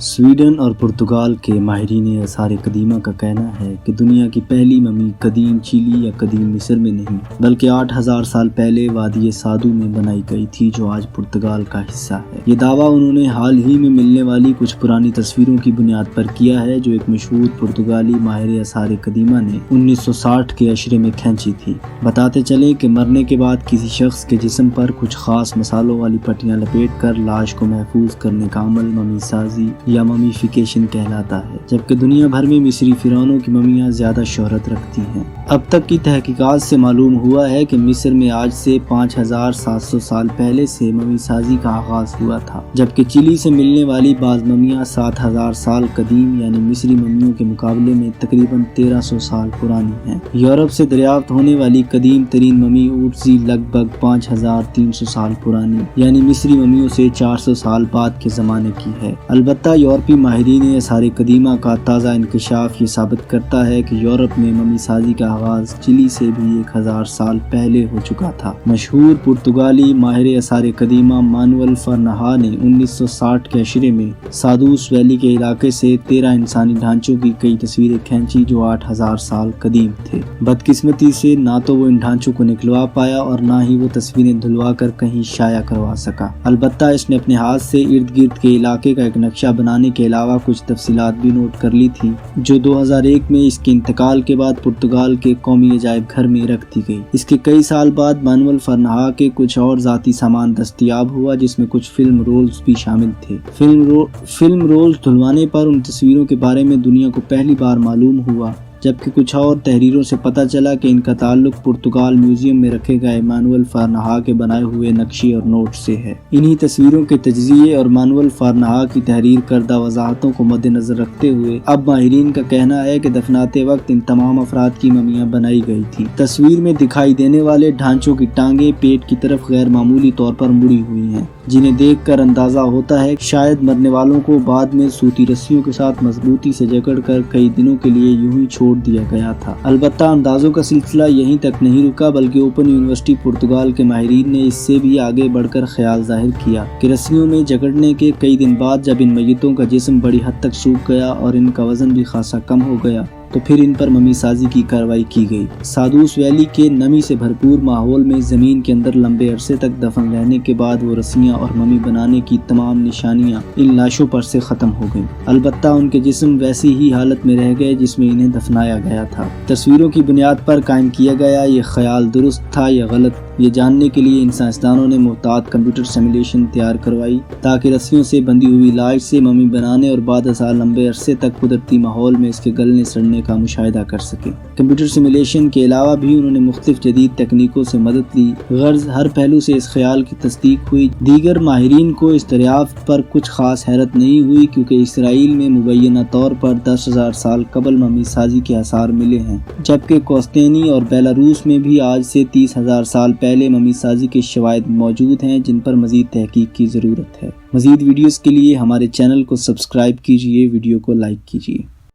Sweden اور پرتگال کے ماہرین آثار قدیمہ کا کہنا ہے کہ دنیا کی پہلی ممی قدیم چیلی یا قدیم مصر میں نہیں بلکہ 8000 سال پہلے وادی سادو میں بنائی گئی تھی، جو آج پرتگال کا حصہ ہے۔ یہ دعویٰ انہوں نے حال ہی میں ملنے والی کچھ پرانی تصویروں کی بنیاد پر کیا ہے، جو ایک مشہور پرتگالی ماہر آثار قدیمہ نے 1960 کے عشرے میں کھینچی تھی۔ بتاتے چلیں کہ مرنے کے بعد کسی شخص کے جسم پر کچھ خاص مسالوں والی پٹیاں لپیٹ کر لاش کو محفوظ کرنے کا عمل ممی سازی یا ممیفیکیشن کہلاتا ہے، جبکہ دنیا بھر میں مصری فرعونوں کی ممیاں زیادہ شہرت رکھتی ہیں۔ اب تک کی تحقیقات سے معلوم ہوا ہے کہ مصر میں آج سے 5700 سال پہلے سے ممی سازی کا آغاز ہوا تھا، جبکہ چلی سے ملنے والی بعض ممیاں 7000 سال قدیم یعنی مصری ممیوں کے مقابلے میں تقریباً 1300 سال پرانی ہیں۔ یورپ سے دریافت ہونے والی قدیم ترین ممی اوٹزی لگ بھگ 5300 سال پرانی یعنی مصری ممیوں سے 400 سال بعد کے زمانے کی ہے۔ البتہ یورپی ماہرین آثار قدیمہ کا تازہ انکشاف یہ ثابت کرتا ہے کہ یورپ میں ممی سازی کا آغاز چلی سے بھی 1000 سال پہلے ہو چکا تھا۔ مشہور پرتگالی ماہر آثار قدیمہ مانوئل فرنہا نے 1960 کے عشرے میں سادوس ویلی کے علاقے سے 13 انسانی ڈھانچوں کی کئی تصویریں کھینچی جو 8000 سال قدیم تھے۔ بدقسمتی سے نہ تو وہ ان ڈھانچوں کو نکلوا پایا اور نہ ہی وہ تصویریں دھلوا کر کہیں شائع کروا سکا۔ البتہ اس نے اپنے ہاتھ سے ارد گرد کے علاقے کا ایک نقشہ بنانے کے علاوہ کچھ تفصیلات بھی نوٹ کر لی تھی، جو 2001 میں اس کے انتقال کے بعد پرتگال کے قومی عجائب گھر میں رکھ دی گئی۔ اس کے کئی سال بعد مانوئل فرنہا کے کچھ اور ذاتی سامان دستیاب ہوا، جس میں کچھ فلم رولز بھی شامل تھے۔ فلم رولز دھلوانے پر ان تصویروں کے بارے میں دنیا کو پہلی بار معلوم ہوا، جبکہ کچھ اور تحریروں سے پتہ چلا کہ ان کا تعلق پرتگال میوزیم میں رکھے گئے مانوئل فرنہا کے بنائے ہوئے نقشے اور نوٹ سے ہے۔ انہی تصویروں کے تجزیے اور مانوئل فرنہا کی تحریر کردہ وضاحتوں کو مد نظر رکھتے ہوئے اب ماہرین کا کہنا ہے کہ دفناتے وقت ان تمام افراد کی ممیاں بنائی گئی تھی۔ تصویر میں دکھائی دینے والے ڈھانچوں کی ٹانگیں پیٹ کی طرف غیر معمولی طور پر مڑی ہوئی ہیں، جنہیں دیکھ کر اندازہ ہوتا ہے کہ شاید مرنے والوں کو بعد میں سوتی رسیوں کے ساتھ مضبوطی سے جکڑ کر کئی دنوں کے لیے یوں ہی چھوڑ دیا گیا تھا۔ البتہ اندازوں کا سلسلہ یہیں تک نہیں رکا، بلکہ اوپن یونیورسٹی پرتگال کے ماہرین نے اس سے بھی آگے بڑھ کر خیال ظاہر کیا کہ رسیوں میں جکڑنے کے کئی دن بعد جب ان میتوں کا جسم بڑی حد تک سوکھ گیا اور ان کا وزن بھی خاصا کم ہو گیا تو پھر ان پر ممی سازی کی کارروائی کی گئی۔ سادوس ویلی کے نمی سے بھرپور ماحول میں زمین کے اندر لمبے عرصے تک دفن رہنے کے بعد وہ رسیاں اور ممی بنانے کی تمام نشانیاں ان لاشوں پر سے ختم ہو گئیں۔ البتہ ان کے جسم ویسی ہی حالت میں رہ گئے جس میں انہیں دفنایا گیا تھا۔ تصویروں کی بنیاد پر قائم کیا گیا یہ خیال درست تھا یا غلط، یہ جاننے کے لیے ان سائنسدانوں نے محتاط کمپیوٹر سیمولیشن تیار کروائی تاکہ رسیوں سے بندھی ہوئی لاش سے ممی بنانے اور بعد ازاں لمبے عرصے تک قدرتی ماحول میں اس کے گلنے سڑنے کا مشاہدہ کر سکیں۔ کمپیوٹر سیمولیشن کے علاوہ بھی انہوں نے مختلف جدید تکنیکوں سے مدد لی، غرض ہر پہلو سے اس خیال کی تصدیق ہوئی۔ دیگر ماہرین کو اس دریافت پر کچھ خاص حیرت نہیں ہوئی، کیونکہ اسرائیل میں مبینہ طور پر 10,000 سال قبل ممی سازی کے آثار ملے ہیں، جبکہ کوستینی اور بیلاروس میں بھی آج سے 30,000 سال پہلے ممی سازی کے شواہد موجود ہیں، جن پر مزید تحقیق کی ضرورت ہے۔ مزید ویڈیوز کے لیے ہمارے چینل کو سبسکرائب کیجیے، ویڈیو کو لائک کیجیے۔